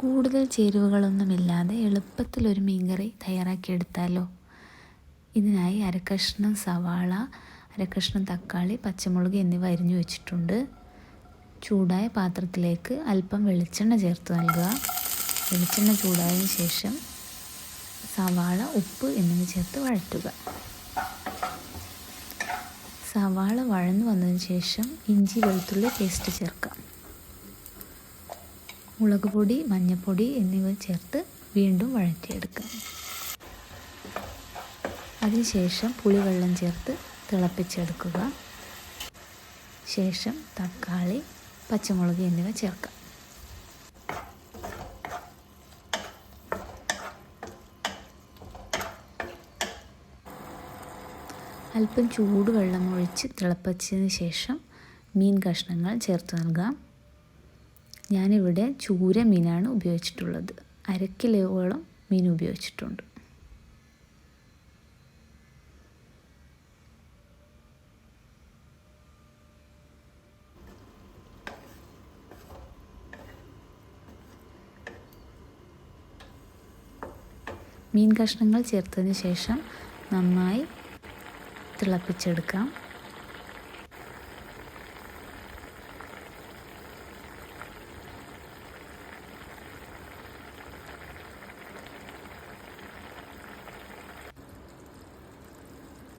കൂടുതൽ ചേരുവകളൊന്നുമില്ലാതെ എളുപ്പത്തിലൊരു മീൻകറി തയ്യാറാക്കിയെടുത്താലോ. ഇതിനായി അരക്കഷ്ണം സവാള, അരക്കഷ്ണം തക്കാളി, പച്ചമുളക് എന്നിവ അരിഞ്ഞു വെച്ചിട്ടുണ്ട്. ചൂടായ പാത്രത്തിലേക്ക് അല്പം വെളിച്ചെണ്ണ ചേർത്ത് നൽകുക. വെളിച്ചെണ്ണ ചൂടായതിനു ശേഷം സവാള, ഉപ്പ് എന്നിവ ചേർത്ത് വഴറ്റുക. സവാള വഴന്നു വന്നതിന് ശേഷം ഇഞ്ചി വെളുത്തുള്ളി പേസ്റ്റ് ചേർക്കാം. മുളക് പൊടി, മഞ്ഞൾപ്പൊടി എന്നിവ ചേർത്ത് വീണ്ടും വഴറ്റിയെടുക്കാം. അതിനുശേഷം പുളിവെള്ളം ചേർത്ത് തിളപ്പിച്ചെടുക്കുക. ശേഷം തക്കാളി, പച്ചമുളക് എന്നിവ ചേർക്കാം. അല്പം ചൂടുവെള്ളം ഒഴിച്ച് തിളപ്പിച്ചതിന് ശേഷം മീൻ കഷ്ണങ്ങൾ ചേർത്ത് നൽകാം. ഞാനിവിടെ ചൂര മീനാണ് ഉപയോഗിച്ചിട്ടുള്ളത്. 1/2 കിലോയോളം മീൻ ഉപയോഗിച്ചിട്ടുണ്ട്. മീൻ കഷ്ണങ്ങൾ ചേർത്തതിന് ശേഷം നന്നായി തിളപ്പിച്ചെടുക്കാം.